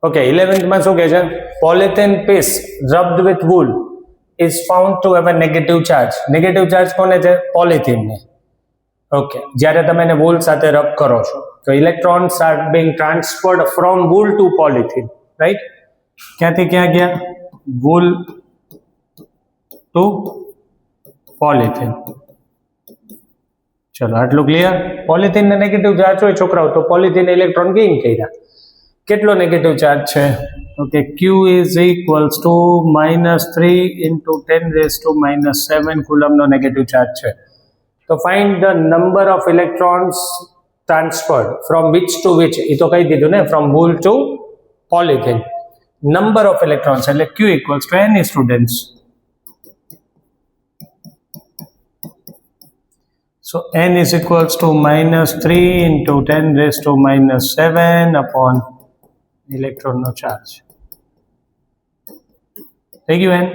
Okay 11th માં શું કહે છે? Polythene piece rubbed with wool is found to have a negative charge. Negative charge કોને છે? પોલિથીનને. ઓકે, જ્યારે તમે એને wool સાથે રબ કરો છો તો electrons are being transferred from wool to polythene, right? ક્યાંથી ક્યાં ગયા? wool to polythene. ચલો આટલું ક્લિયર. પોલિથીન ને નેગેટિવ ચાર્જ હોય છોકરાઓ, તો પોલિથીન ઇલેક્ટ્રોન ગેઇન કર્યા. કેટલો નેગેટિવ ચાર્જ છે? Okay, Q is equals to -3 into 10⁻⁻7 કુલમનો નેગેટિવ ચાર્જ છે. તો find the number of electrons transferred from which to which. એ તો કહી દીધું ને, from wool to polythene. Number of electrons એટલે Q equals to any students. So n is equals to -3 into 10⁻⁷ upon electron no charge. Thank you, n.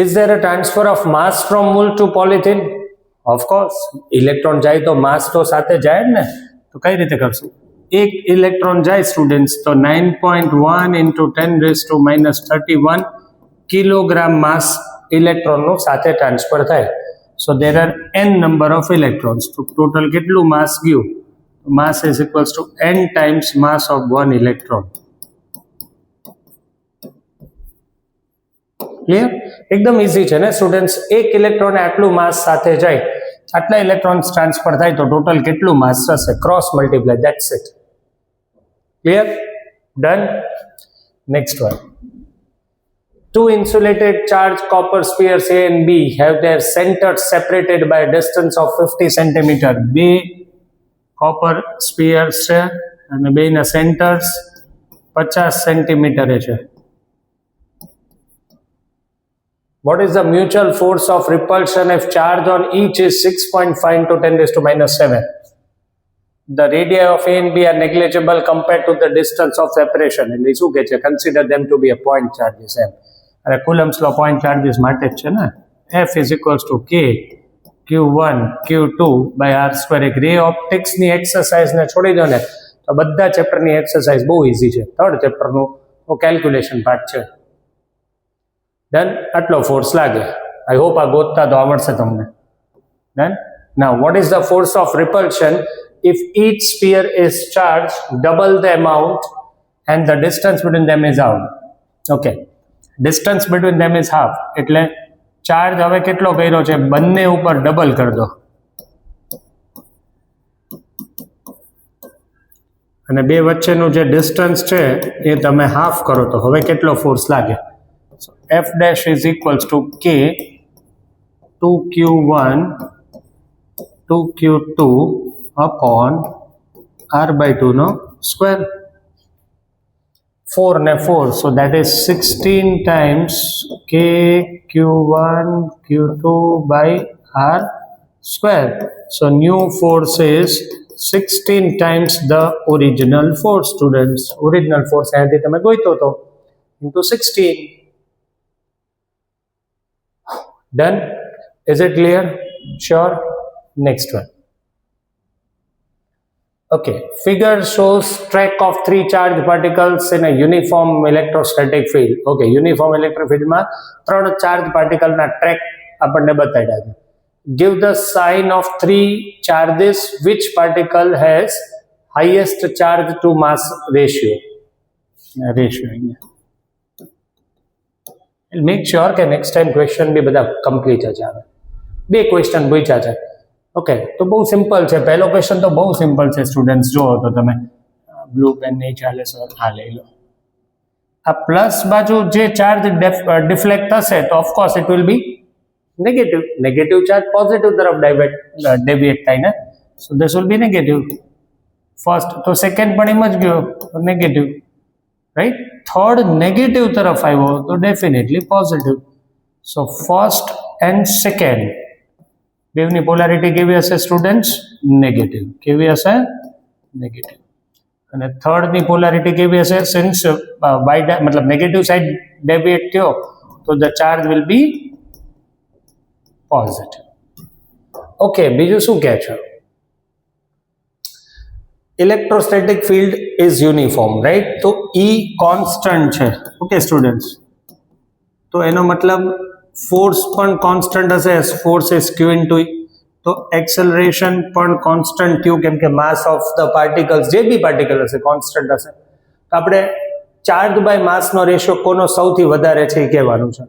Is there a transfer of mass from wool to polythene? Of course. Electron જાય તો mass તો સાથે જાય ને. તો કઈ રીતે કરશું? એક ઇલેક્ટ્રોન જાય સ્ટુડન્ટ્સ તો 9.1 into 10⁻31 કિલોગ્રામ માસ ઇલેક્ટ્રોનનું સાથે ટ્રાન્સફર થાય. So there are n number of electrons. તો ટોટલ કેટલું માસ ગયું? Mass is equals to n times mass of one electron. Clear? એકદમ ઇઝી છે ને સ્ટુડન્ટ્સ. એક ઇલેક્ટ્રોન આટલું માસ સાથે જાય, આટલા ઇલેક્ટ્રોન્સ ટ્રાન્સફર થાય તો ટોટલ કેટલું માસ થશે? Cross multiply, that's it. Clear? Done. Next one. Two insulated charged copper spheres A and B have their centers separated by a distance of 50 cm. બે copper spheres છે અને બેના centers 50 સેન્ટીમીટર છે. What is the mutual force of repulsion if charge on each is 6.5 into 10⁻⁷? The radii of A and B are negligible compared to the distance of separation. એટલે શું કહે છે? Consider them to be a point charges. અને કુલમ્સ લો point charges માટે જ છે ને. F is equals to K Q1 Q2 by R². એક રે ઓપ્ટિક્સની એક્સરસાઇઝને છોડી દો ને તો બધા ચેપ્ટરની એક્સરસાઇઝ બહુ ઇઝી છે. થર્ડ ચેપ્ટરનું કેલ્ક્યુલેશન પાર્ટ છે. ડન. આટલો ફોર્સ લાગે. આઈ હોપ આ ગોતતા તો આવડશે તમને. Done. Now what is the force of repulsion if each sphere is charged double the amount and the distance between them is half? Okay. Distance between them is half એટલે charge હવે કેટલો કર્યો છે? બંને ઉપર ડબલ કરી દો અને બે વચ્ચેનું જે ડિસ્ટન્સ છે એ તમે હાફ કરો તો હવે કેટલો ફોર્સ લાગે? F dash is equals to K 2Q1 2Q2 upon R/2 નો square. 4 and 4, so that is 16 times K Q1 Q2 by R square. So new force is 16 times the original force, students. Original force અહીંથી તમે ગોઈતો તો into 16. Done. Is it clear? Sure. Next one. Okay, figure shows track of 3 charged particles in a uniform electrostatic field. Okay, uniform electric field માં 3 charged particle ના track આપણને બતાડ્યા છે. Give the sign of 3 charges. Which particle has highest charge to mass ratio? Make sure કે next time question બી બધા complete જ આવે. બે question પૂછ્યા છે. ઓકે, તો બહુ સિમ્પલ છે. પહેલો ક્વેશ્ચન તો બહુ સિમ્પલ છે સ્ટુડન્ટ્સ. જુઓ તો તમે બ્લુ પેન નહીં ચાલે સર, આ લઈ લો. આ પ્લસ બાજુ જે ચાર્જ ડિફ્લેક્ટ થશે તો of course it will be negative. Negative charge positive તરફ ડેવિએટ થાય ને, so this will be negative. First તો સેકન્ડ પણ એમ જ ગયો તો નેગેટિવ, રાઈટ. થર્ડ નેગેટિવ તરફ આવ્યો તો definitely positive. So first and second બેવની પોલારિટી કેવી હશે સ્ટુડન્ટ્સ? નેગેટિવ. કેવી હશે? નેગેટિવ. અને થર્ડની પોલારિટી કેવી હશે? સિન્સ મતલબ નેગેટિવ સાઈડ ડેવિએટ થયો તો the charge will B positive. Okay, બીજું શું કહે છે? Electrostatic field is uniform, right? તો E કોન્સ્ટન્ટ છે. ઓકે સ્ટુડન્ટ્સ, તો એનો મતલબ ફોર્સ પણ કોન્સ્ટન્ટ હશે, force is Q into E. તો એક્સેલરેશન પણ કોન્સ્ટન્ટ થયું કેમ કે માસ ઓફ ધ પાર્ટિકલ્સ, જે બી પાર્ટિકલ હશે કોન્સ્ટન્ટ હશે. તો આપણે ચાર્જ બાય માસનો રેશિયો કોનો સૌથી વધારે છે એ કહેવાનું છે.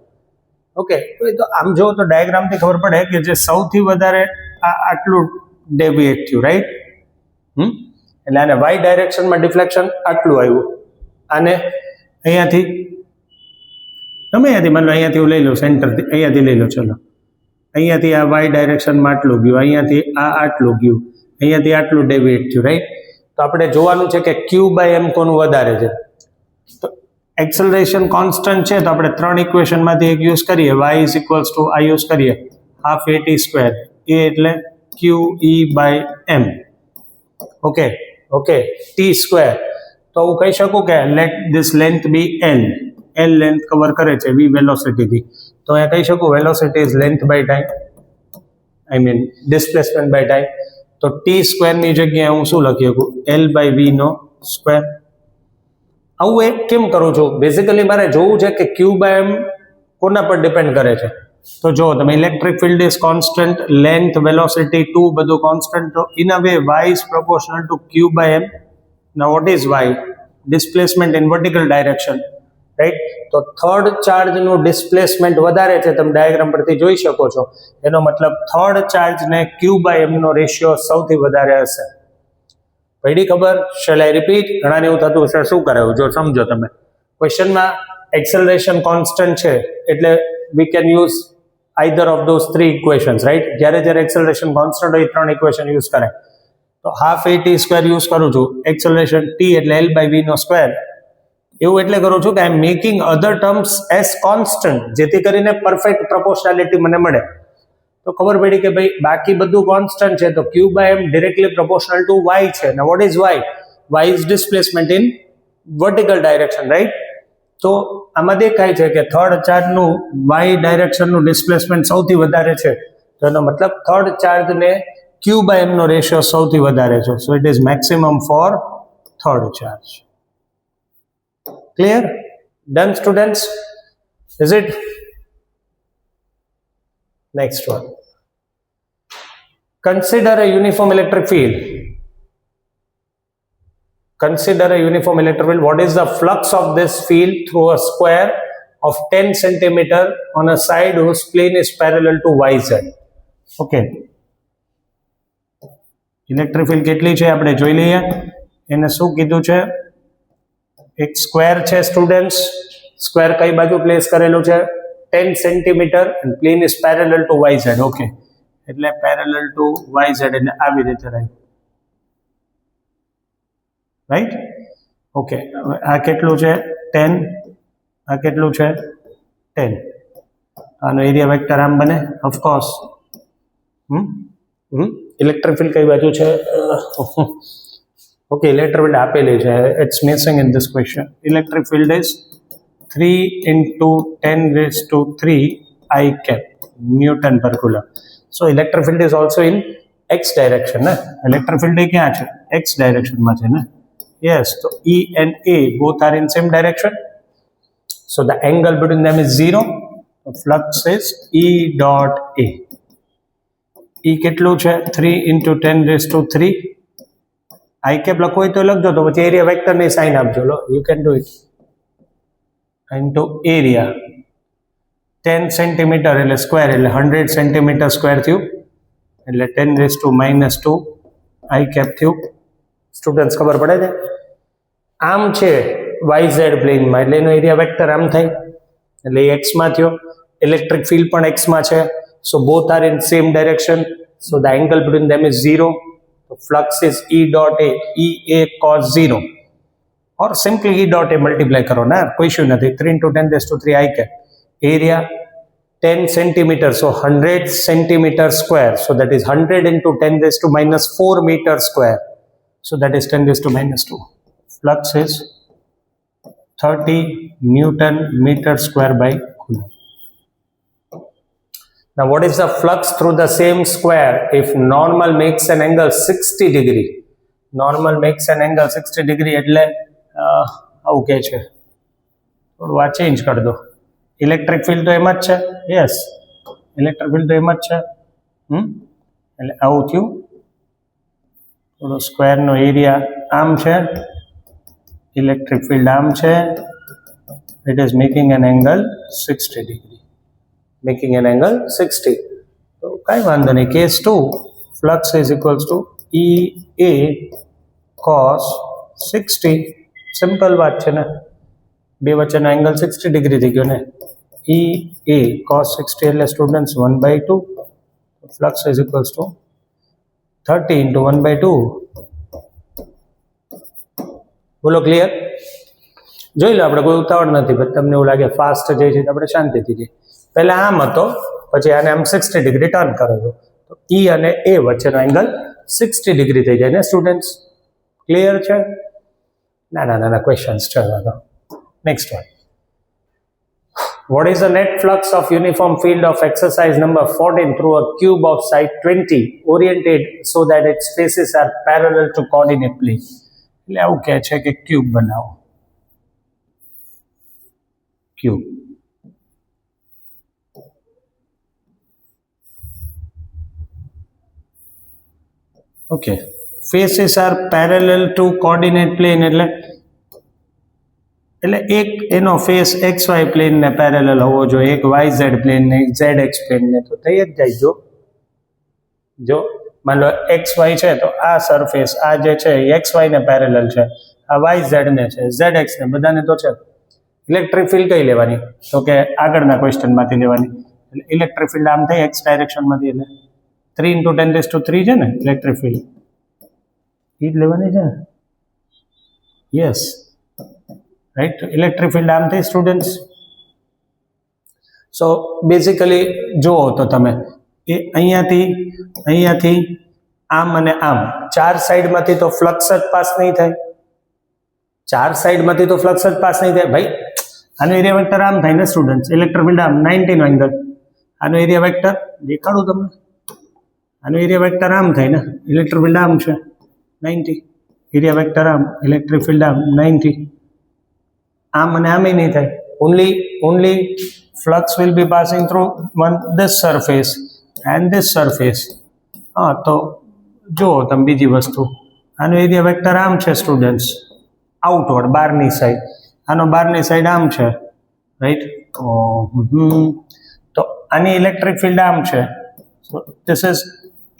ઓકે, તો આમ જો તો ડાયાગ્રામથી ખબર પડે કે જે સૌથી વધારે આટલું ડેવિએટ થયું, રાઈટ? એટલે આને વાય ડાયરેક્શનમાં ડિફ્લેક્શન આટલું આવ્યું, આને અહીંયાથી તમે માનો અહીંયાથી હું લઈ લો, સેન્ટરથી અહીંયાથી લઈ લો, ચલો અહીંયાથી આ વાય ડાયરેક્શનમાં આટલું ગયું, અહીંયાથી આ આટલું ગયું, અહીંયાથી આટલું ડેવિએટ થયું, રાઈટ? તો આપણે જોવાનું છે કે Q બાય M કોનું વધારે છે. તો એક્સેલરેશન કોન્સ્ટન્ટ છે તો આપણે ત્રણ ઇક્વેશનમાંથી એક યુઝ કરીએ, y ઇઝ ઇક્વલ્સ ટુ આ યુઝ કરીએ, હાફ AT સ્ક્વેર, એ એટલે QE by M. Okay okay, T square, તો હું કહી શકું કે let this length be L. L length cover કરે છે V વેલોસિટીથી, તો અહીંયા કહી શકું velocity is length by time, I mean displacement by time. તો T સ્ક્વેરની જગ્યાએ હું શું લખી શકું? L બાય V નો સ્ક્વેર. આવું એક કેમ કરું છું? બેઝિકલી મારે જોવું છે કે Q બાય M કોના પર ડિપેન્ડ કરે છે. તો જો તમે electric field is constant, length, velocity, too બધું કોન્સ્ટન્ટ, તો in a way y is proportional to Q by M. Now what is y? Displacement in vertical direction, right? તો થર્ડ ચાર્જનું ડિસ્પ્લેસમેન્ટ વધારે છે, તમે ડાયાગ્રામ પરથી જોઈ શકો છો. એનો મતલબ થર્ડ ચાર્જને Q બાય M નો રેશિયો સૌથી વધારે હશે. પડી ખબર? Shall I repeat? ઘણાને એવું થતું હશે શું કરાયું, જો સમજો તમે ક્વેશ્ચનમાં એક્સેલરેશન કોન્સ્ટન્ટ છે એટલે we can use either of those three equations, right? જ્યારે એક્સેલરેશન કોન્સ્ટન્ટ હોય ત્રણ ઇક્વેશન યુઝ કરે. તો હાફ AT સ્ક્વેર યુઝ કરું છું, એક્સેલરેશન T એટલે L બાય V નો સ્ક્વેર. એવું એટલે કરું છું કે I am making other terms as constant, જેથી કરીને પરફેક્ટ પ્રોપોર્શનાલિટી મને મળે. તો ખબર પડી કે ભાઈ બાકી બધું કોન્સ્ટન્ટ છે, તો Q by M directly proportional to y છે. ને what is y? y is displacement in vertical direction, right? તો આમાં દેખાય છે કે થર્ડ ચાર્જનું y ડાયરેક્શનનું ડિસ્પ્લેસમેન્ટ સૌથી વધારે છે, તો એનો મતલબ થર્ડ ચાર્જને Q બાય M નો રેશિયો સૌથી વધારે છે. So it is maximum for third charge. Clear? Done, students? Is it? Next one. Consider a uniform electric field. Consider a uniform electric field. What is the flux of this field through a square of 10 centimeter on a side whose plane is parallel to YZ? Okay. Electric field કેટલી છે આપણે જોઈ લઈએ. એને શું કીધું છે? એક સ્ક્વેર છે સ્ટુડન્ટ્સ. સ્ક્વેર કઈ બાજુ પ્લેસ કરેલું છે? 10 centimetre, and plane is parallel to YZ. Okay, એટલે parallel to YZ એટલે આવી રીતે રાઈટ? ઓકે, આ કેટલું છે? 10. આ કેટલું છે? 10. આનો એરિયા વેક્ટર આમ બને ઓફકોર્સ. ઇલેક્ટ્રિક ફિલ્ડ કઈ બાજુ છે? ઓકે, ઇલેક્ટ્રિક ફિલ્ડ આપેલી છે. It's missing in this question. Electric field is 3 into 10 raised to 3 I cap Newton per coulomb. So electric field is also in x direction. Electric field ક્યાં છે? x direction માં છે ને? Yes, so E and A both are in same direction. So the angle between them is 0. The flux is E dot A. E કેટલું છે? 3 into 10 raised to 3 I cap લખો હોય તો લખજો, તો પછી એરિયા વેક્ટરની સાઇન આપજો. You can do it. into area 10 centimetre એટલે સ્ક્વેર એટલે 100 સેન્ટીમીટર સ્ક્વેર થયું, એટલે 10 raised to -2 I cap થયું. સ્ટુડન્ટ્સ ખબર પડે છે? આમ છે YZ પ્લેનમાં, એટલે એનો એરિયા વેક્ટર આમ થાય, એટલે એ x માં થયો. ઇલેક્ટ્રિક ફિલ્ડ પણ x માં છે, so both are in same direction, so the angle between them is 0. તો flux is E dot A, EA cos 0. और simply E dot A multiply करो ना, कोई इश्यू नहीं. 3 into 10 raised to 3 I cap. Area 10 centimeter, so 100 centimeter square. So that is 100 into 10 raised to -4 meter square. So that is 10 raised to -2. Flux is 30 Newton meter square by coulomb. Now what is the flux through the same square if normal makes an angle 60 degree? Normal makes an angle 60 degree એટલે આવું કહે છે, થોડું આ change કરી દો. Electric field તો એમ જ છે, યસ ઇલેક્ટ્રિક ફિલ્ડ તો એમ જ છે. એટલે આવું થયું. થોડો સ્ક્વેરનો એરિયા આમ છે, ઇલેક્ટ્રિક ફિલ્ડ આમ છે, it is making an angle 60 degree, making an angle 60. તો કાંઈ વાંધો નહીં. Case 2 flux is equals to EA cos 60. Simple વાત છે ને, બે વચ્ચેનો એંગલ 60 ડિગ્રી થઈ ગયો ને. EA cos 60 એટલે students 1/2. Flux is equals two 30 into 1/2. બોલો ક્લિયર? જોઈ લો, આપણે કોઈ ઉતાવળ નથી, પણ તમને એવું લાગે ફાસ્ટ જાય છે તો આપણે શાંતિથી જઈએ. પહેલા આમ હતો, પછી આને આમ 60 ડિગ્રી ટર્ન કરો છો, તો E અને A વચ્ચેનો એંગલ 60 ડિગ્રી થઈ જાય ને સ્ટુડન્ટ્સ. ક્લિયર છે? નાના ક્વેશ્ચન્સ છે. Next one. What is the net flux of uniform field of exercise number 14 through a cube of side 20 oriented so that its faces are parallel to coordinate plane? એટલે આવું કહે છે કે cube બનાવો. Cube. Okay. faces are parallel to coordinate plane એટલે એક એનો face XY plane ને પેરેલલ હોવો જોઈએ, એક YZ પ્લેન ને ZX પ્લેન ને, તો થઈ જ જાય. જો માન લો XY છે તો આ સરફેસ આ જે છે XY ને પેરેલલ છે, આ YZ ને છે, ZX ને બધાને તો છે. ઇલેક્ટ્રિક ફિલ્ડ કઈ લેવાની? તો કે આગળના ક્વેશ્ચનમાંથી લેવાની. એટલે ઇલેક્ટ્રિક ફિલ્ડ આમ થઈ X ડાયરેક્શનમાંથી, એટલે 3 × 10⁻³ છે ને ઇલેક્ટ્રિક ફિલ્ડ, એ જ લેવાની છે ને. Yes right. ઇલેક્ટ્રિક ફિલ્ડ આમ થઈ સ્ટુડન્ટ્સ. સો બેઝિકલી જુઓ તો તમે એ અહીંયાથી આમ અને આમ ચાર સાઈડમાંથી તો ફ્લક્સ જ પાસ નહીં થાય. ચાર સાઈડમાંથી તો ફ્લક્સ જ પાસ નહીં થાય ભાઈ. આનો એરિયા વેક્ટર આમ થાય ને સ્ટુડન્ટ્સ. ઇલેક્ટ્રિક ફિલ્ડ આમ 90 નો એંગલ, આનો એરિયા વેક્ટર દેખાડું તમને. આનો એરિયા વેક્ટર આમ થાય ને, ઇલેક્ટ્રિક ફિલ્ડ આમ છે 90, એરિયા વેક્ટર આમ, ઇલેક્ટ્રિક ફિલ્ડ આમ 90. આમ અને આમ નહીં થાય. only flux will be passing through this surface and this surface. હા, તો જુઓ તમે બીજી વસ્તુ, આનો એરિયા વેક્ટર આમ છે સ્ટુડન્ટ્સ, આઉટવર્ડ બહારની સાઈડ, આનો બહારની સાઈડ આમ છે, રાઈટ. તો આની ઇલેક્ટ્રિક ફિલ્ડ આમ છે. So this is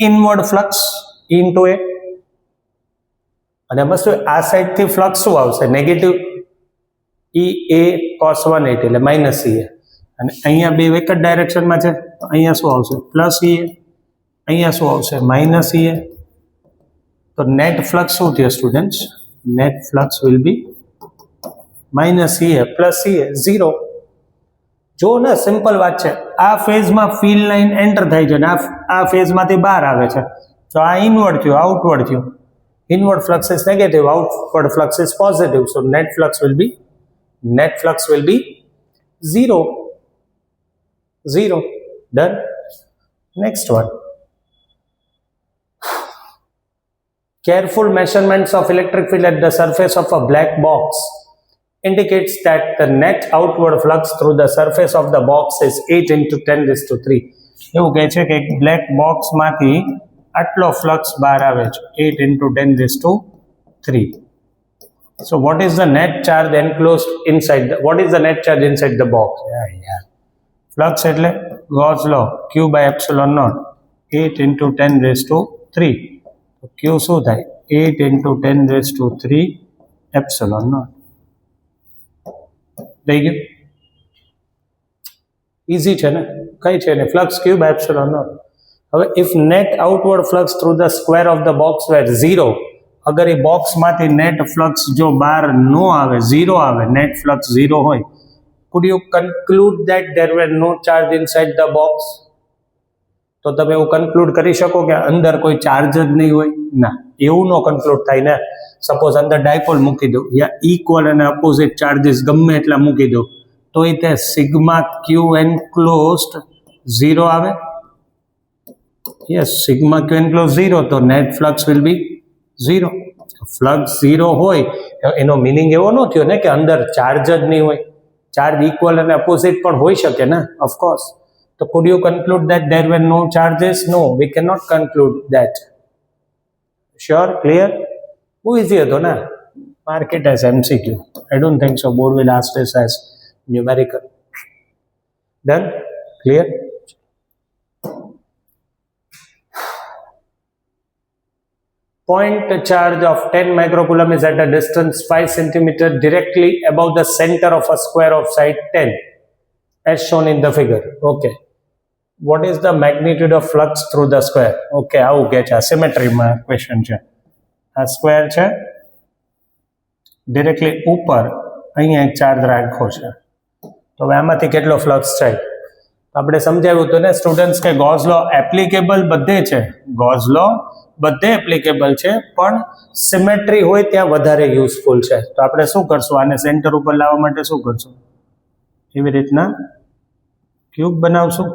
inward flux into A. અને બસ આ સાઈડથી ફ્લક્સ શું આવશે? નેગેટિવ EA cos 180 એટલે માઇનસ EA. અને અહીંયા બે એક જ ડાયરેક્શનમાં છે, તો અહીંયા શું આવશે? Plus EA. અહીંયા શું આવશે? Minus EA. તો નેટ ફ્લક્સ શું થયો students? Net flux will be minus EA plus EA 0. જો ને સિમ્પલ વાત છે. આ ફેઝમાં ફિલ્ડ લાઇન એન્ટર થાય છે ને આ ફેઝમાંથી બહાર આવે છે, તો આ ઇનવર્ડ થયું, આઉટવર્ડ થયું. Inward flux is negative, outward flux is positive, so net flux will be 0. Done. Next one. Careful measurements of electric field at the surface of a black box indicates that the net outward flux through the surface of the box is 8 × 10⁻³ એવું કહે છે કે black બોક્સમાંથી આટલો flux બહાર આવે છે 8 × 10⁻³. So what is the net charge enclosed inside what is the net charge inside the box? Flux એટલે Gauss law Q/ε0 8 × 10⁻³. તો Q શું થાય? 8 × 10⁻³ ε0. થઈ ગયું? ઇઝી છે ને? કઈ છે ને? Flux Q/ε0. હવે if net outward flux through the square of the box were 0, અગર એ બોક્સમાંથી નેટ ફ્લક્સ જો બહાર નો આવે, 0 આવે, નેટ ફ્લક્સ 0 હોય, could you conclude that there were no charge inside the box? તો તમે એવું કન્ક્લુડ કરી શકો કે અંદર કોઈ ચાર્જ જ નહીં હોય? ના, એવું નો કન્ક્લુડ થાય ને. સપોઝ અંદર ડાયપોલ મૂકી દો, યા ઇક્વલ અને અપોઝિટ ચાર્જીસ ગમે એટલા મૂકી દો, તો એ તે સિગ્મા ક્યુ એન્ક્લોઝડ 0 આવે. યસ, સિગ્મા ક્યુ એન્ક્લોઝ 0, તો net flux will be 0. Flux 0 હોય એનો મિનિંગ એવો ન થયો ને કે અંદર ચાર્જ જ નહીં હોય. ચાર્જ ઇક્વલ અને અપોઝિટ પણ હોઈ શકે ને, ઓફકોર્સ. તો could you conclude that there were no charges? No, we cannot conclude that. Sure, clear? બહુ easy હતો ને. Mark it as MCQ. I don't think so. Board will ask this as numerical. Done? Clear? Point charge of 10 microcoulomb is at a distance 5 centimeter directly above the center of a square of side 10 as shown in the figure. Okay. What is the magnitude of flux through the square? Okay, આવું કે છે, symmetry માં question છે. આ square છે, directly ઉપર અહીંયા એક ચાર્જ રાખો છે, તો હવે આમાંથી કેટલો ફ્લક્સ થાય? આપણે સમજાવ્યું હતું ને સ્ટુડન્ટ્સ કે ગોઝ લો એપ્લિકેબલ બધે છે, ગોઝ લો બધે એપ્લિકેબલ છે, પણ સિમેટ્રી હોય ત્યાં વધારે યુઝફુલ છે. તો આપણે શું કરશું, આને સેન્ટર ઉપર લાવવા માટે શું કરશું? એવી રીતના ક્યુબ બનાવશું.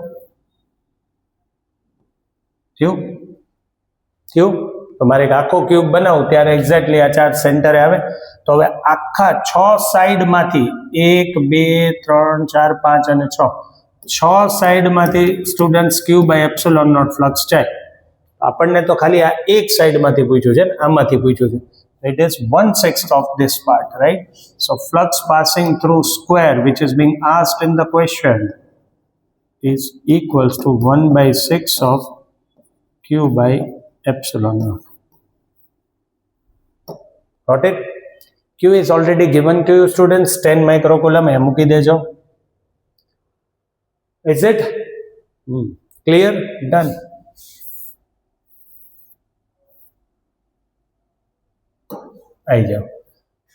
થયું? તમારે એક આખો ક્યુબ બનાવું ત્યારે એક્ઝેક્ટલી આ ચાર્જ સેન્ટરે આવે. તો હવે આખા 6 સાઈડમાંથી 1 2 3 4 5 અને 6 સાઈડમાંથી students Q by epsilon naught flux જાય. આપણને તો ખાલી આ એક સાઈડમાંથી પૂછ્યું છે ને, આમાંથી પૂછ્યું છે. It is 1/6 of this part, right? So flux passing through square which is being asked in the question is equals to 1/6 of Q by epsilon naught. Got it? Q is already given to you students, 10 microcoulomb. એ મૂકી દેજો. Is it clear? Done. आई जाओ.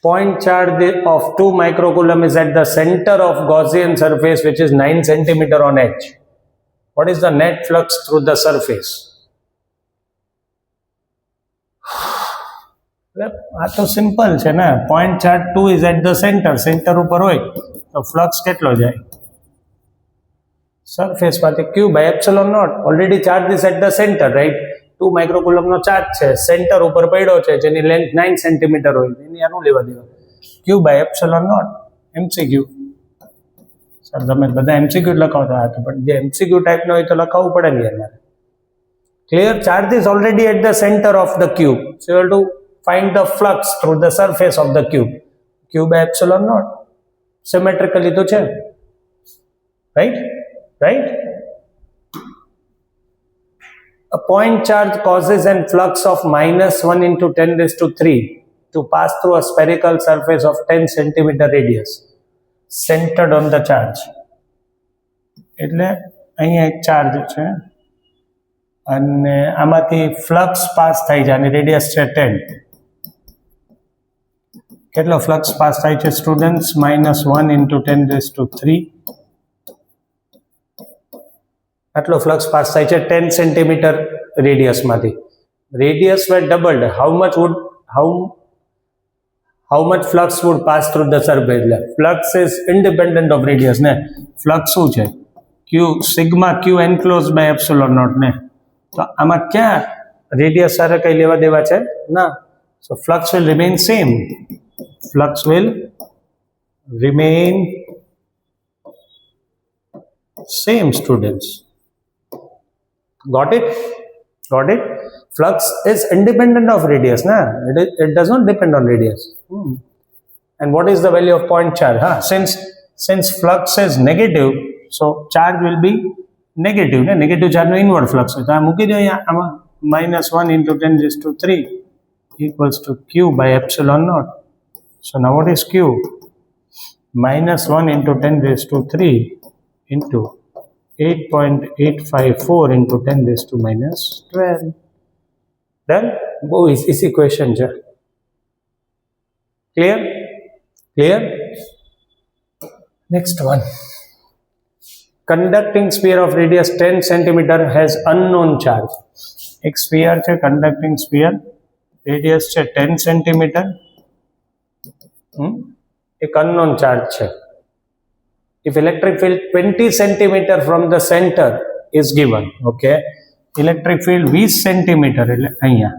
Point charge of 2 microcoulomb is at the center of Gaussian surface which is 9 centimeter on edge. What is the net flux through the surface? આ તો simple છે ને. Point charge 2 is at the center, centre ઉપર હોય તો flux કેટલો જાય? Surface માંથી Q by epsilon naught. Already charge is at the center, right? 2 microcoulomb નો ચાર્જ છે, સેન્ટર ઉપર પડ્યો છે, જેની લેન્થ 9 સેન્ટીમીટર હોય, એની આનું લેવા દેવા. Q by epsilon naught. MCQ. Sir તમે બધા MCQ લખાવતા હતા, પણ જે MCQ ટાઈપનો હોય તો લખાવવું પડે ને યાર. Clear? Charge is already at the center of the cube, so you have to find the flux through the surface of the cube. Q by epsilon naught. Symmetrically તો છે, right? A point charge causes an flux of -1 into 10 raised to 3 to pass through a spherical surface of 10 centimeter radius centered on the charge. એટલે અહીંયા એક charge છે અને આમાંથી flux pass થાય છે, આની રેડિયસ છે 10. કેટલો ફ્લક્સ પાસ થાય છે સ્ટુડન્ટ્સ? -1 into 10 raised to 3. આટલો ફ્લક્સ પાસ થાય છે 10 સેન્ટીમીટર રેડિયસમાંથી. Radius were doubled. How much flux would pass through the surface? Flux is independent of radius ને. ફ્લક્સ શું છે? Q sigma Q enclosed by epsilon naught ને. તો આમાં ક્યાં રેડિયસ સાથે કઈ લેવા દેવા છે? ના. So flux will remain same. Flux will remain same, students. Got it? Flux is independent of radius, na? It does not depend on radius. And what is the value of point charge? Since flux is negative, so charge will be negative. Negative charge no inward flux. So I મૂકી દો અહીંયા આમાં -1 into 10 raised to 3 equals to Q by epsilon naught. So now what is Q? -1 into 10 raised to 3 into 8.854 into 10 raised to -12. Done? Bhai easy question છે. Clear? Next one. Conducting sphere of radius 10 centimeter has unknown charge. એક sphere છે, conducting sphere, radius છે 10 centimeter. એક unknown charge છે. If electric field 20 centimeter from the center is given, okay, electric field 20 centimeter એટલે અહીંયા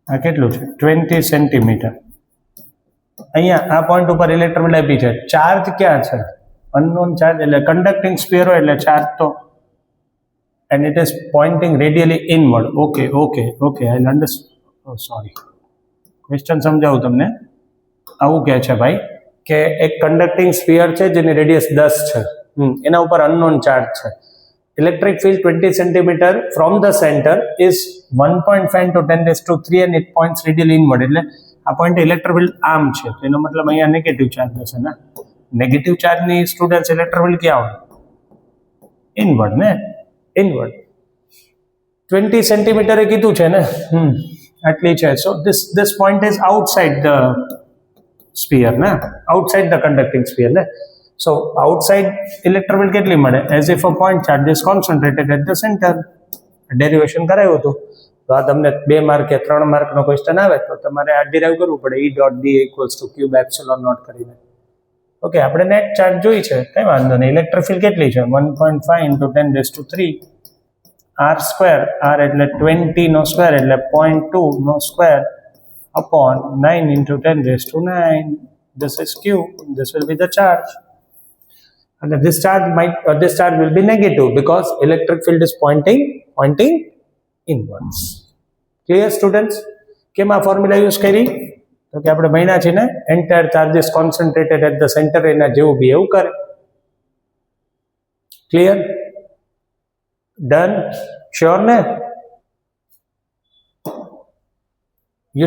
આ કેટલું છે 20 સેન્ટીમીટર. અહીંયા આ પોઈન્ટ ઉપર ઇલેક્ટ્રિક ફિલ્ડ આપી છે. ચાર્જ ક્યાં છે? અનનોન ચાર્જ એટલે કન્ડક્ટિંગ સ્ફિયર હોય એટલે ચાર્જ તો and it is pointing radially inward. Okay, I'll understand. Sorry. Question સમજાવું તમને. આવું કહે છે ભાઈ કે એક કન્ડક્ટિંગ સ્ફિયર છે જેની રેડિયસ 10 છે, એના ઉપર અનનોન ચાર્જ છે. Electric field 20 centimetre from the centre is 1.5 to 10⁻³ and it points radially inward. એટલે આ પોઈન્ટ ઇલેક્ટ્રિક ફિલ્ડ આમ છે, તો એનો મતલબ અહીંયા નેગેટિવ ચાર્જ હશે ને. નેગેટિવ ચાર્જની સ્ટુડન્ટ્સ ઇલેક્ટ્રિક ફિલ્ડ ક્યાં હોય? ઇનવર્ડ ને, ઇનવર્ડ. 20 સેન્ટીમીટર એ કીધું છે ને, આટલી છે. સો this point is outside the sphere ને, outside the conducting sphere ને. So outside electric field કેટલી મળે? As if a point charge is concentrated at the center. Derivation કરાવ્યું હતું, તો આ તમને 2 માર્ક કે 3 માર્કનો ક્વેશ્ચન આવે તો તમારે આ ડિરાઈવ કરવું પડે. E dot d equals to cube epsilon naught કરીને. ઓકે, આપણે નેટ ચાર્જ જોઈ છે, કઈ વાંધો નહીં. ઇલેક્ટ્રિક ફિલ્ડ કેટલી છે? 1.5 into 10⁻³ r સ્ક્વેર. r એટલે 20 નો સ્ક્વેર એટલે 0.2 નો square upon 9 into 10⁻⁹. This is q. This will be the charge. And this charge will be negative because electric field is pointing inwards. Clear students? કેમ આ formula use કરી? તો કે આપણે ભણ્યા છે ને, entire charge is concentrated at the center, એના જેવું બિહેવ કરે. ક્લિયર? ડન? શ્યોર ને?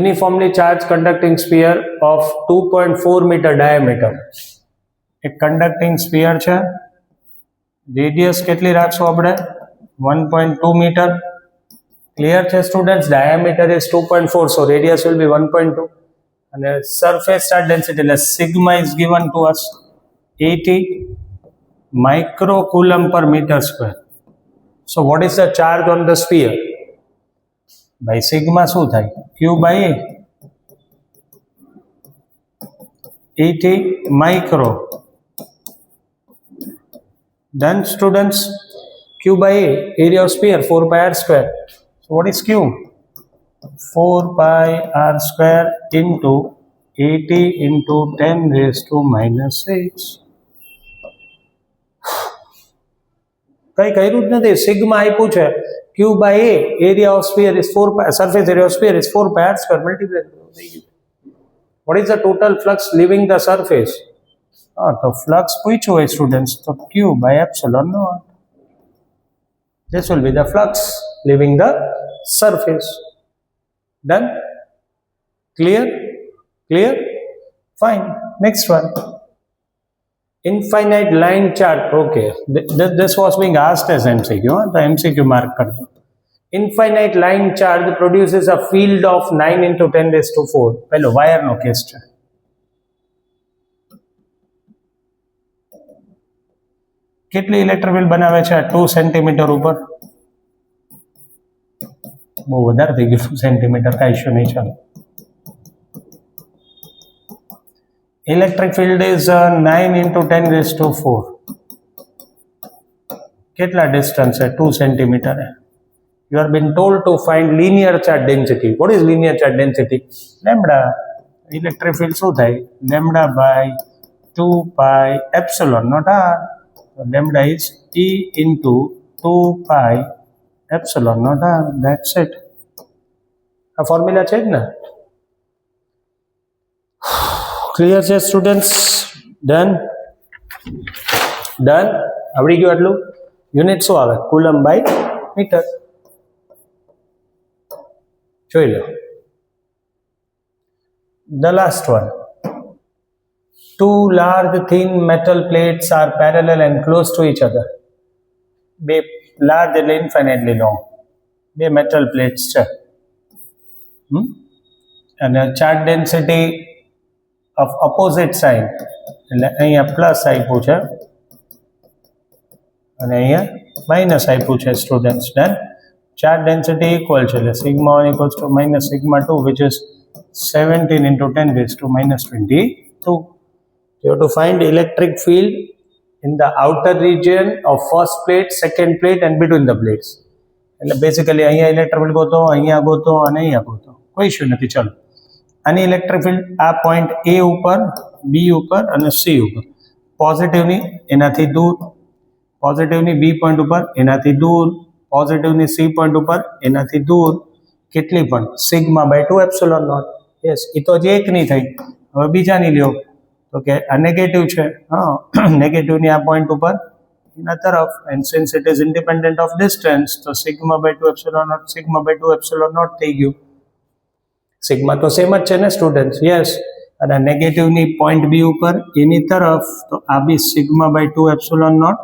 Uniformly charged conducting sphere of 2.4 meter diameter. એક કન્ડક્ટિંગ સ્ફિયર છે, રેડિયસ કેટલી રાખશું આપણે? 1.2 મીટર. ક્લિયર છે students? Diameter is 2.4, so radius will be 1.2. અને સરફેસ ચાર્જ ડેન્સિટી એટલે sigma is given to us 80 microcoulomb per metre square. So what is the charge on the sphere? ભાઈ sigma શું થાય? Q by 80 micro. Done students? Q by A, area of sphere 4 pi r square. So what is Q? 4 pi r square into 80 into 10⁻⁻⁶. કઈ કર્યું જ નથી. Sigma આપ્યું છે. Q by A, area of sphere is 4 pi, surface area of sphere is 4 pi r square multiplied. What is the total flux leaving the surface? તો flux પૂછ્યું હોય students, તો Q by epsilon naught. This will be the flux leaving the surface. Done? Clear? Fine. Next one. Infinite line charge. Okay, this was being asked as MCQ. The MCQ mark kar do. Infinite line charge produces a field of 9 into 10⁻⁴. પહેલો wire નો case છે. કેટલી electric field બનાવે છે? 2 centimetre ઉપર. બહુ વધારે થઈ ગયું 2 સેન્ટીમીટર, કાંઈ ઇશ્યુ નહીં. ચાલો, ઇલેક્ટ્રિક ફિલ્ડ ઇઝ 9 into 10⁻⁴. કેટલા ડિસ્ટન્સ છે? 2 centimetre. You are been told to find linear charge density. What is linear charge density? Lambda. Electric field શું થાય? Lambda by 2 pi epsilon naught r. Lambda is E into 2 pi epsilon naught r. That's it. આ formula છે જ ને? Clear છે students? Done? આવડી ગયું આટલું? યુનિટ શું આવે? Coulomb by metre. જોઈ લો. The last one. 2 large thin metal plates are parallel and close to each other. બે large એટલે infinitely long. બે metal plates છે. અને charge density of opposite sign એટલે અહીંયા પ્લસ આપ્યું છે અને અહીંયા માઇનસ આપ્યું છે students. Done? charge density equal છે એટલે sigma 1 equals to minus sigma 2, which is 17 into 10⁻22. You have to find electric field in the outer region of first plate, second plate and between the plates. એટલે basically અહીંયા electric field ગોતો, અહીંયા ગોતો અને અહીંયા ગોતો. કોઈ ઇશ્યુ નથી. ચલો, આની ઇલેક્ટ્રિક ફિલ્ડ આ પોઈન્ટ એ ઉપર, બી ઉપર અને સી ઉપર, પોઝિટિવની એનાથી દૂર, પોઝિટિવની બી પોઈન્ટ ઉપર એનાથી દૂર, પોઝિટિવની સી પોઈન્ટ ઉપર એનાથી દૂર, કેટલી પણ sigma by 2 epsilon naught. Yes, એ તો હજી એકની થઈ. હવે બીજાની લ્યો તો કે આ નેગેટિવ છે, હા, નેગેટિવની આ પોઈન્ટ ઉપર એના તરફ, and since it is independent of distance તો sigma by 2 epsilon naught, sigma by 2 epsilon naught થઈ ગયું. સિગ્મા તો સેમ જ છે ને સ્ટુડન્ટ્સ. યસ, અને નેગેટિવની પોઈન્ટ બી ઉપર એની તરફ તો આ બી સિગ્મા બાય 2 એપ્સિલોન નોટ,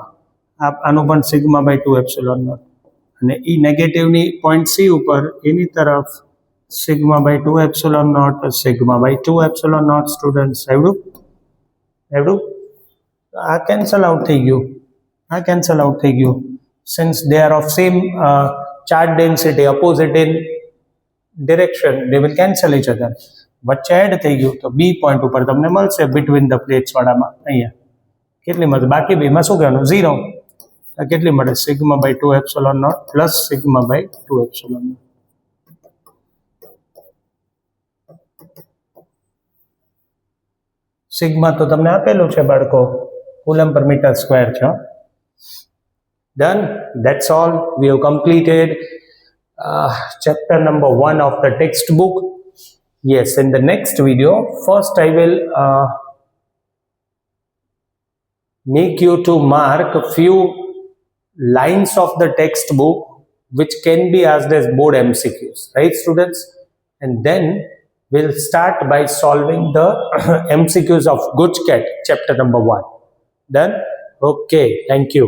આનું પણ સિગ્મા બાય 2 એપ્સિલોન નોટ, અને એ નેગેટિવની પોઈન્ટ સી ઉપર એની તરફ sigma by 2 epsilon naught, sigma by 2 epsilon naught. Students એવડું આ કેન્સલ આઉટ થઈ ગયું, આ કેન્સલ આઉટ થઈ ગયું. Since they are of same charge density, opposite in direction, they will cancel each other. વચ્ચે એડ થઈ ગયું તો બી પોઈન્ટ ઉપર તમને મળશે બિટવીન ધ પ્લેટ્સ વાળામાં, અહીંયા કેટલી મળશે? બાકી બીમાં શું કહેવાનું? 0. કેટલી મળે? Sigma by 2 epsilon naught plus sigma by 2 epsilon naught. Sigma તો તમને આપેલું છે બાળકો, કુલમ પર મીટર સ્ક્વેર છે. Done. That's all. We have completed chapter number 1 of the textbook. Yes, in the next video, first I will make you to mark a few lines of the textbook which can be asked as board MCQs, right students? And then we'll start by solving the MCQs of Gujarat chapter number 1. Done? Okay, thank you.